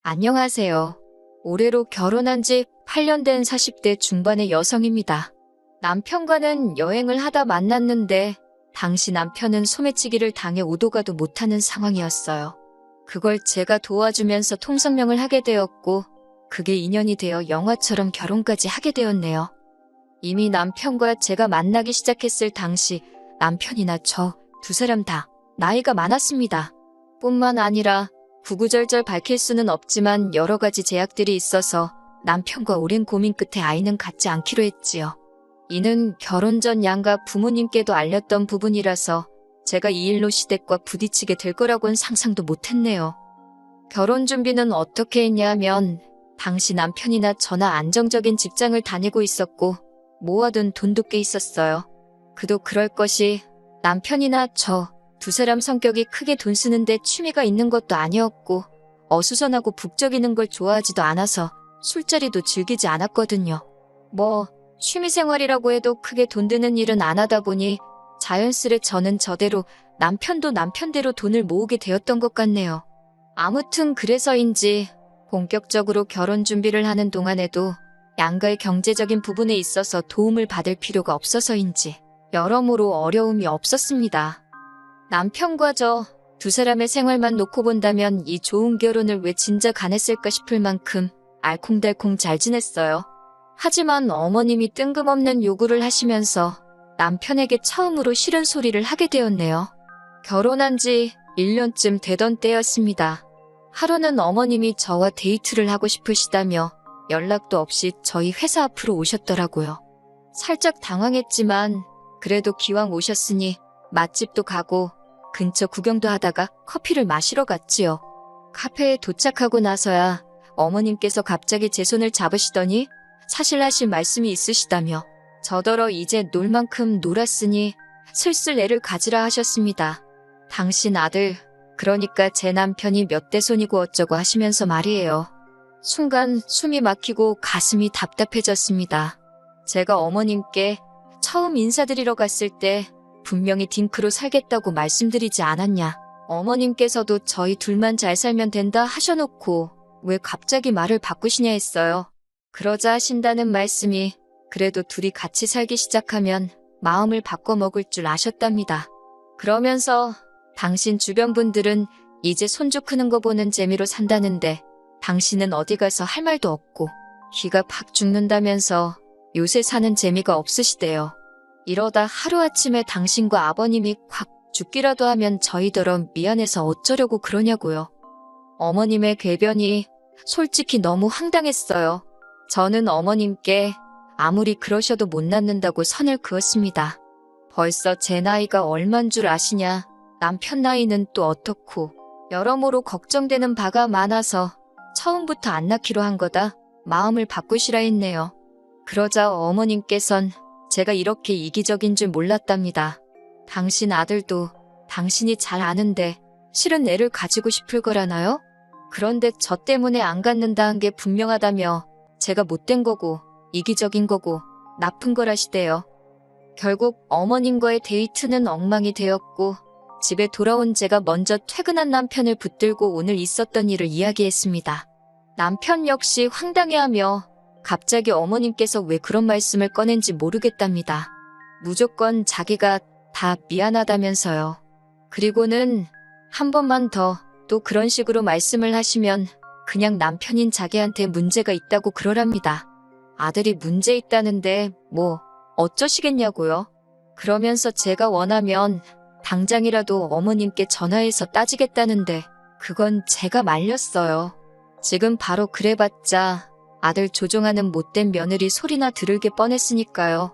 안녕하세요. 올해로 결혼한 지 8년 된 40대 중반의 여성입니다. 남편과는 여행을 하다 만났는데 당시 남편은 소매치기를 당해 오도 가도 못하는 상황이었어요. 그걸 제가 도와주면서 통성명을 하게 되었고 그게 인연이 되어 영화처럼 결혼까지 하게 되었네요. 이미 남편과 제가 만나기 시작했을 당시 남편이나 저 두 사람 다 나이가 많았습니다. 뿐만 아니라 구구절절 밝힐 수는 없지만 여러 가지 제약들이 있어서 남편과 오랜 고민 끝에 아이는 갖지 않기로 했지요. 이는 결혼 전 양가 부모님께도 알렸던 부분이라서 제가 이 일로 시댁과 부딪히게 될 거라고는 상상도 못했네요. 결혼 준비는 어떻게 했냐면 당시 남편이나 저나 안정적인 직장을 다니고 있었고 모아둔 돈도 꽤 있었어요. 그도 그럴 것이 남편이나 저 두 사람 성격이 크게 돈 쓰는데 취미가 있는 것도 아니었고 어수선하고 북적이는 걸 좋아하지도 않아서 술자리도 즐기지 않았거든요. 취미생활이라고 해도 크게 돈 드는 일은 안 하다 보니 자연스레 저는 저대로 남편도 남편대로 돈을 모으게 되었던 것 같네요. 아무튼 그래서인지 본격적으로 결혼 준비를 하는 동안에도 양가의 경제적인 부분에 있어서 도움을 받을 필요가 없어서인지 여러모로 어려움이 없었습니다. 남편과 저 두 사람의 생활만 놓고 본다면 이 좋은 결혼을 왜 진작 안 했을까 싶을 만큼 알콩달콩 잘 지냈어요. 하지만 어머님이 뜬금없는 요구를 하시면서 남편에게 처음으로 싫은 소리를 하게 되었네요. 결혼한 지 1년쯤 되던 때였습니다. 하루는 어머님이 저와 데이트를 하고 싶으시다며 연락도 없이 저희 회사 앞으로 오셨더라고요. 살짝 당황했지만 그래도 기왕 오셨으니 맛집도 가고 근처 구경도 하다가 커피를 마시러 갔지요. 카페에 도착하고 나서야 어머님께서 갑자기 제 손을 잡으시더니 사실 하실 말씀이 있으시다며 저더러 이제 놀 만큼 놀았으니 슬슬 애를 가지라 하셨습니다. 당신 아들, 그러니까 제 남편이 몇 대 손이고 어쩌고 하시면서 말이에요. 순간 숨이 막히고 가슴이 답답해졌습니다. 제가 어머님께 처음 인사드리러 갔을 때 분명히 딩크로 살겠다고 말씀드리지 않았냐. 어머님께서도 저희 둘만 잘 살면 된다 하셔놓고 왜 갑자기 말을 바꾸시냐 했어요. 그러자 하신다는 말씀이 그래도 둘이 같이 살기 시작하면 마음을 바꿔먹을 줄 아셨답니다. 그러면서 당신 주변 분들은 이제 손주 크는 거 보는 재미로 산다는데 당신은 어디 가서 할 말도 없고 기가 팍 죽는다면서 요새 사는 재미가 없으시대요. 이러다 하루아침에 당신과 아버님이 확 죽기라도 하면 저희더러 미안해서 어쩌려고 그러냐고요. 어머님의 궤변이 솔직히 너무 황당했어요. 저는 어머님께 아무리 그러셔도 못 낳는다고 선을 그었습니다. 벌써 제 나이가 얼만 줄 아시냐. 남편 나이는 또 어떻고 여러모로 걱정되는 바가 많아서 처음부터 안 낳기로 한 거다. 마음을 바꾸시라 했네요. 그러자 어머님께선 제가 이렇게 이기적인 줄 몰랐답니다. 당신 아들도 당신이 잘 아는데 실은 애를 가지고 싶을 거라나요? 그런데 저 때문에 안 갖는다 한 게 분명하다며 제가 못된 거고 이기적인 거고 나쁜 거라시대요. 결국 어머님과의 데이트는 엉망이 되었고 집에 돌아온 제가 먼저 퇴근한 남편을 붙들고 오늘 있었던 일을 이야기했습니다. 남편 역시 황당해하며 갑자기 어머님께서 왜 그런 말씀을 꺼낸지 모르겠답니다. 무조건 자기가 다 미안하다면서요. 그리고는 한 번만 더 또 그런 식으로 말씀을 하시면 그냥 남편인 자기한테 문제가 있다고 그러랍니다. 아들이 문제 있다는데 어쩌시겠냐고요. 그러면서 제가 원하면 당장이라도 어머님께 전화해서 따지겠다는데 그건 제가 말렸어요. 지금 바로 그래봤자 아들 조종하는 못된 며느리 소리나 들을게 뻔했으니까요.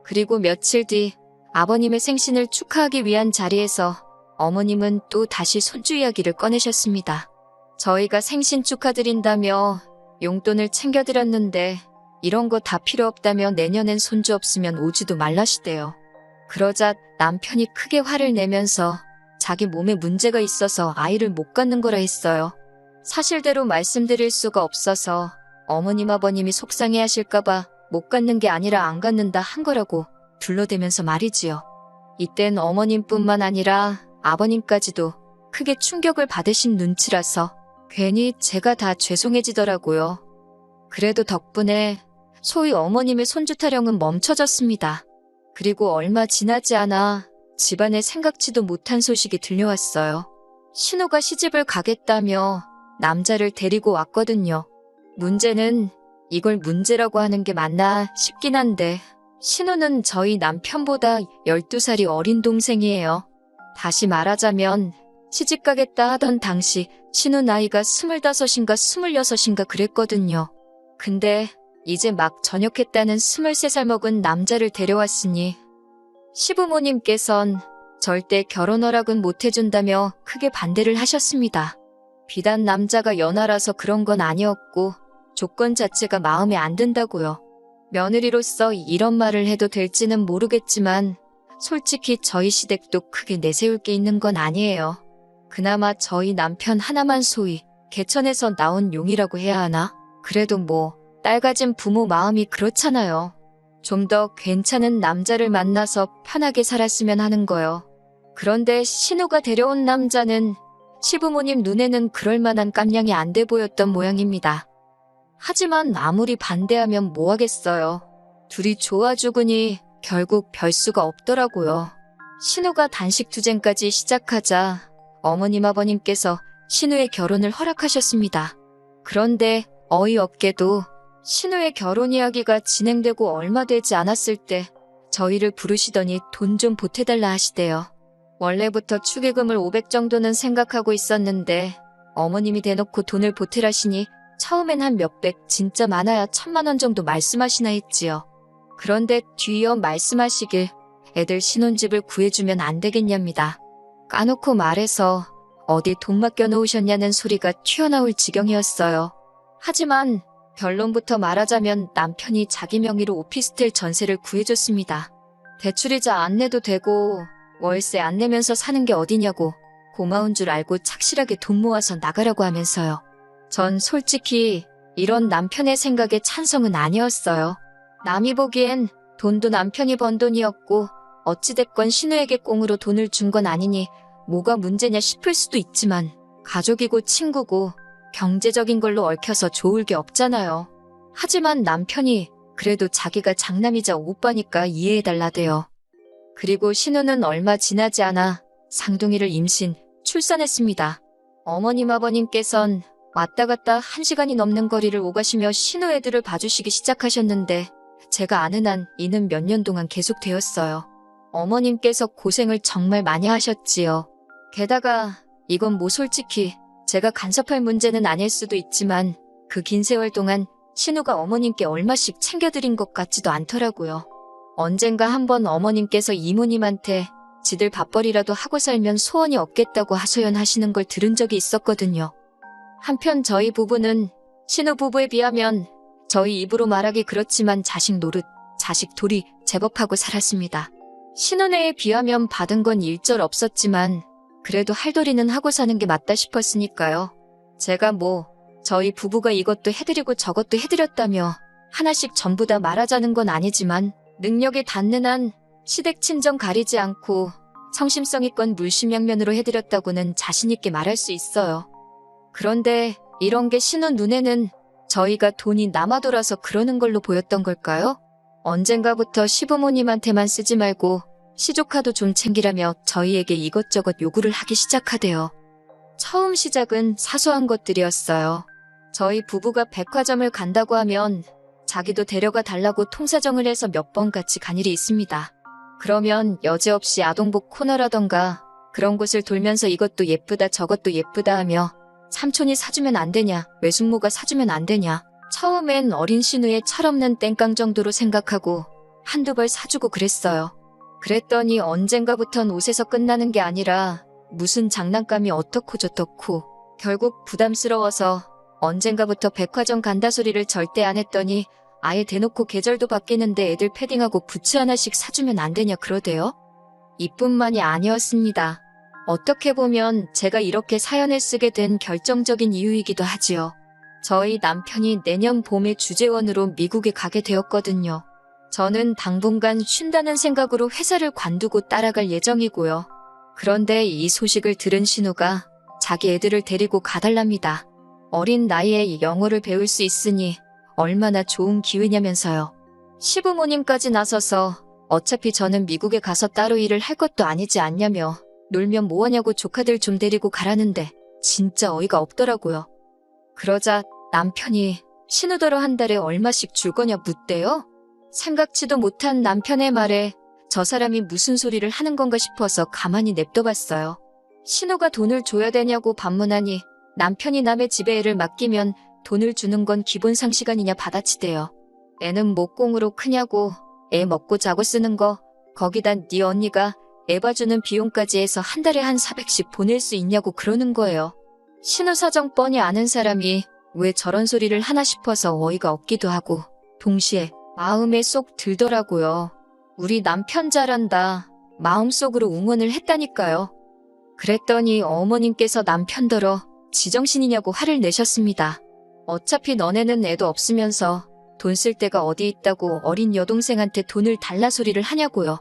그리고 며칠 뒤 아버님의 생신을 축하하기 위한 자리에서 어머님은 또 다시 손주 이야기를 꺼내셨습니다. 저희가 생신 축하드린다며 용돈을 챙겨드렸는데 이런 거 다 필요 없다며 내년엔 손주 없으면 오지도 말라시대요. 그러자 남편이 크게 화를 내면서 자기 몸에 문제가 있어서 아이를 못 갖는 거라 했어요. 사실대로 말씀드릴 수가 없어서 어머님 아버님이 속상해 하실까봐 못 갖는 게 아니라 안 갖는다 한 거라고 둘러대면서 말이지요. 이땐 어머님뿐만 아니라 아버님까지도 크게 충격을 받으신 눈치라서 괜히 제가 다 죄송해지더라고요. 그래도 덕분에 소희 어머님의 손주 타령은 멈춰졌습니다. 그리고 얼마 지나지 않아 집안에 생각지도 못한 소식이 들려왔어요. 신우가 시집을 가겠다며 남자를 데리고 왔거든요. 문제는 이걸 문제라고 하는 게 맞나 싶긴 한데 신우는 저희 남편보다 12살이 어린 동생이에요. 다시 말하자면 시집 가겠다 하던 당시 신우 나이가 25인가 26인가 그랬거든요. 근데 이제 막 전역했다는 23살 먹은 남자를 데려왔으니 시부모님께선 절대 결혼 허락은 못 해준다며 크게 반대를 하셨습니다. 비단 남자가 연하라서 그런 건 아니었고 조건 자체가 마음에 안 든다고요. 며느리로서 이런 말을 해도 될지는 모르겠지만 솔직히 저희 시댁도 크게 내세울 게 있는 건 아니에요. 그나마 저희 남편 하나만 소위 개천에서 나온 용이라고 해야 하나? 그래도 뭐 딸 가진 부모 마음이 그렇잖아요. 좀 더 괜찮은 남자를 만나서 편하게 살았으면 하는 거요. 그런데 신우가 데려온 남자는 시부모님 눈에는 그럴 만한 깜냥이 안 돼 보였던 모양입니다. 하지만 아무리 반대하면 뭐 하겠어요. 둘이 좋아 죽으니 결국 별 수가 없더라고요. 신우가 단식투쟁까지 시작하자 어머님 아버님께서 신우의 결혼을 허락하셨습니다. 그런데 어이없게도 신우의 결혼 이야기가 진행되고 얼마 되지 않았을 때 저희를 부르시더니 돈 좀 보태달라 하시대요. 원래부터 축의금을 500 정도는 생각하고 있었는데 어머님이 대놓고 돈을 보태라시니 처음엔 한 몇백, 진짜 많아야 1000만 원 정도 말씀하시나 했지요. 그런데 뒤이어 말씀하시길 애들 신혼집을 구해주면 안 되겠냐입니다. 까놓고 말해서 어디 돈 맡겨 놓으셨냐는 소리가 튀어나올 지경이었어요. 하지만 결론부터 말하자면 남편이 자기 명의로 오피스텔 전세를 구해줬습니다. 대출이자 안 내도 되고 월세 안 내면서 사는 게 어디냐고 고마운 줄 알고 착실하게 돈 모아서 나가라고 하면서요. 전 솔직히 이런 남편의 생각에 찬성은 아니었어요. 남이 보기엔 돈도 남편이 번 돈이었고 어찌됐건 신우에게 꽁으로 돈을 준 건 아니니 뭐가 문제냐 싶을 수도 있지만 가족이고 친구고 경제적인 걸로 얽혀서 좋을 게 없잖아요. 하지만 남편이 그래도 자기가 장남이자 오빠니까 이해해달라대요. 그리고 신우는 얼마 지나지 않아 쌍둥이를 임신, 출산했습니다. 어머님 아버님께선 왔다 갔다 1시간이 넘는 거리를 오가시며 신우 애들을 봐주시기 시작하셨는데 제가 아는 한 이는 몇 년 동안 계속되었어요. 어머님께서 고생을 정말 많이 하셨지요. 게다가 이건 뭐 솔직히 제가 간섭할 문제는 아닐 수도 있지만 그 긴 세월 동안 신우가 어머님께 얼마씩 챙겨드린 것 같지도 않더라고요. 언젠가 한번 어머님께서 이모님한테 지들 밥벌이라도 하고 살면 소원이 없겠다고 하소연하시는 걸 들은 적이 있었거든요. 한편 저희 부부는 신우 부부에 비하면 저희 입으로 말하기 그렇지만 자식 노릇, 자식 돌이 제법 하고 살았습니다. 신혼애에 비하면 받은 건 일절 없었지만 그래도 할도리는 하고 사는 게 맞다 싶었으니까요. 제가 뭐 저희 부부가 이것도 해드리고 저것도 해드렸다며 하나씩 전부 다 말하자는 건 아니지만 능력에 닿는 한 시댁 친정 가리지 않고 성심성의껏 물심양면으로 해드렸다고는 자신있게 말할 수 있어요. 그런데 이런 게 신우 눈에는 저희가 돈이 남아돌아서 그러는 걸로 보였던 걸까요? 언젠가부터 시부모님한테만 쓰지 말고 시조카도 좀 챙기라며 저희에게 이것저것 요구를 하기 시작하대요. 처음 시작은 사소한 것들이었어요. 저희 부부가 백화점을 간다고 하면 자기도 데려가 달라고 통사정을 해서 몇 번 같이 간 일이 있습니다. 그러면 여지없이 아동복 코너라던가 그런 곳을 돌면서 이것도 예쁘다 저것도 예쁘다 하며 삼촌이 사주면 안 되냐, 외숙모가 사주면 안 되냐. 처음엔 어린 신우의 철없는 땡깡 정도로 생각하고 한두 벌 사주고 그랬어요. 그랬더니 언젠가부턴 옷에서 끝나는 게 아니라 무슨 장난감이 어떻고 저떻고 결국 부담스러워서 언젠가부터 백화점 간다 소리를 절대 안 했더니 아예 대놓고 계절도 바뀌는데 애들 패딩하고 부츠 하나씩 사주면 안 되냐 그러대요. 이뿐만이 아니었습니다. 어떻게 보면 제가 이렇게 사연을 쓰게 된 결정적인 이유이기도 하지요. 저희 남편이 내년 봄에 주재원으로 미국에 가게 되었거든요. 저는 당분간 쉰다는 생각으로 회사를 관두고 따라갈 예정이고요. 그런데 이 소식을 들은 신우가 자기 애들을 데리고 가달랍니다. 어린 나이에 영어를 배울 수 있으니 얼마나 좋은 기회냐면서요. 시부모님까지 나서서 어차피 저는 미국에 가서 따로 일을 할 것도 아니지 않냐며 놀면 뭐하냐고 조카들 좀 데리고 가라는데 진짜 어이가 없더라고요. 그러자 남편이 신우더러 한 달에 얼마씩 줄 거냐 묻대요. 생각지도 못한 남편의 말에 저 사람이 무슨 소리를 하는 건가 싶어서 가만히 냅둬봤어요. 신우가 돈을 줘야 되냐고 반문하니 남편이 남의 집에 애를 맡기면 돈을 주는 건 기본 상식 아니냐 받아치대요. 애는 목공으로 크냐고, 애 먹고 자고 쓰는 거, 거기다 네 언니가 애 봐주는 비용까지 해서 한 달에 한 400씩 보낼 수 있냐고 그러는 거예요. 신우 사정 뻔히 아는 사람이 왜 저런 소리를 하나 싶어서 어이가 없기도 하고 동시에 마음에 쏙 들더라고요. 우리 남편 잘한다. 마음속으로 응원을 했다니까요. 그랬더니 어머님께서 남편더러 지정신이냐고 화를 내셨습니다. 어차피 너네는 애도 없으면서 돈 쓸 데가 어디 있다고 어린 여동생한테 돈을 달라 소리를 하냐고요.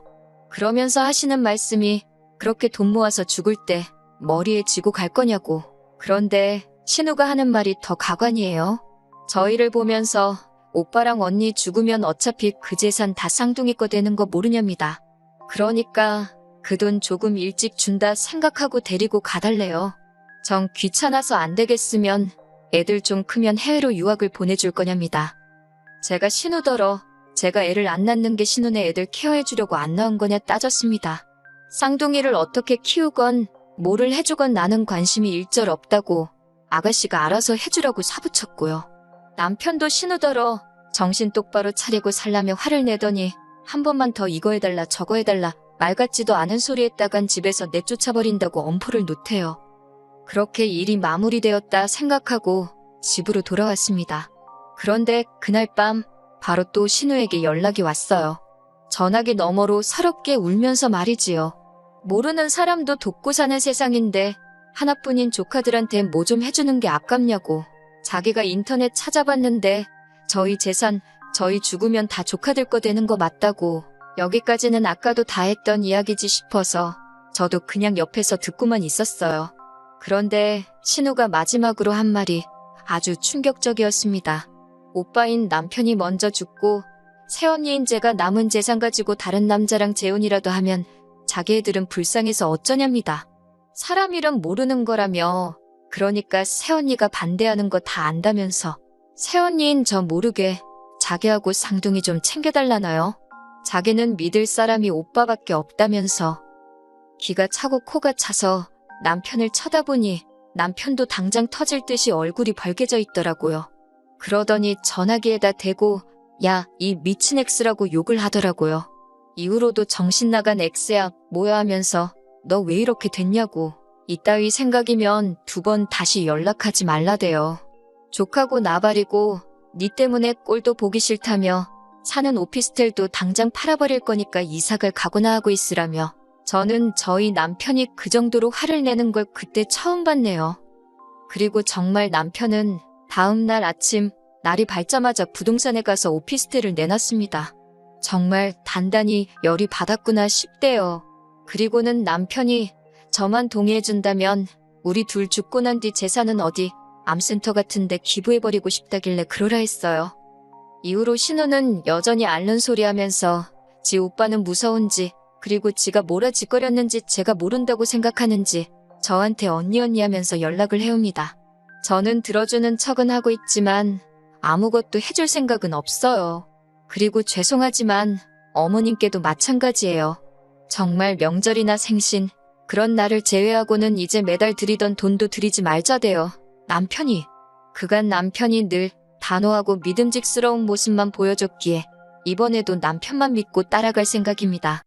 그러면서 하시는 말씀이 그렇게 돈 모아서 죽을 때 머리에 쥐고 갈 거냐고. 그런데 신우가 하는 말이 더 가관이에요. 저희를 보면서 오빠랑 언니 죽으면 어차피 그 재산 다 쌍둥이 거 되는 거 모르냐입니다. 그러니까 그 돈 조금 일찍 준다 생각하고 데리고 가달래요. 정 귀찮아서 안 되겠으면 애들 좀 크면 해외로 유학을 보내줄 거냐입니다. 제가 신우더러 제가 애를 안 낳는 게 신우네 애들 케어해주려고 안 낳은 거냐 따졌습니다. 쌍둥이를 어떻게 키우건 뭐를 해주건 나는 관심이 일절 없다고 아가씨가 알아서 해주라고 사부쳤고요. 남편도 신우더러 정신 똑바로 차리고 살라며 화를 내더니 한 번만 더 이거 해달라 저거 해달라 말 같지도 않은 소리 했다간 집에서 내쫓아버린다고 엄포를 놓대요. 그렇게 일이 마무리되었다 생각하고 집으로 돌아왔습니다. 그런데 그날 밤 바로 또 신우에게 연락이 왔어요. 전화기 너머로 서럽게 울면서 말이지요. 모르는 사람도 돕고 사는 세상인데 하나뿐인 조카들한테 뭐 좀 해주는 게 아깝냐고. 자기가 인터넷 찾아봤는데 저희 재산, 저희 죽으면 다 조카들 거 되는 거 맞다고. 여기까지는 아까도 다 했던 이야기지 싶어서 저도 그냥 옆에서 듣고만 있었어요. 그런데 신우가 마지막으로 한 말이 아주 충격적이었습니다. 오빠인 남편이 먼저 죽고 새언니인 제가 남은 재산 가지고 다른 남자랑 재혼이라도 하면 자기 애들은 불쌍해서 어쩌냐입니다. 사람 이름 모르는 거라며. 그러니까 새언니가 반대하는 거 다 안다면서 새언니인 저 모르게 자기하고 쌍둥이 좀 챙겨달라나요? 자기는 믿을 사람이 오빠밖에 없다면서. 기가 차고 코가 차서 남편을 쳐다보니 남편도 당장 터질 듯이 얼굴이 벌개져 있더라고요. 그러더니 전화기에다 대고 야, 이 미친 X라고 욕을 하더라고요. 이후로도 정신 나간 X야 뭐야 하면서 너 왜 이렇게 됐냐고. 이따위 생각이면 2번 다시 연락하지 말라대요. 족하고 나발이고 니 때문에 꼴도 보기 싫다며 사는 오피스텔도 당장 팔아버릴 거니까 이사갈 각오나 하고 있으라며. 저는 저희 남편이 그 정도로 화를 내는 걸 그때 처음 봤네요. 그리고 정말 남편은 다음 날 아침 날이 밝자마자 부동산에 가서 오피스텔을 내놨습니다. 정말 단단히 열이 받았구나 싶대요. 그리고는 남편이 저만 동의해준다면 우리 둘 죽고 난 뒤 재산은 어디 암센터 같은데 기부해버리고 싶다길래 그러라 했어요. 이후로 신우는 여전히 앓는 소리 하면서 지 오빠는 무서운지 그리고 지가 뭐라 짓거렸는지 제가 모른다고 생각하는지 저한테 언니 하면서 연락을 해옵니다. 저는 들어주는 척은 하고 있지만 아무것도 해줄 생각은 없어요. 그리고 죄송하지만 어머님께도 마찬가지예요. 정말 명절이나 생신 그런 날을 제외하고는 이제 매달 드리던 돈도 드리지 말자대요. 남편이. 그간 남편이 늘 단호하고 믿음직스러운 모습만 보여줬기에 이번에도 남편만 믿고 따라갈 생각입니다.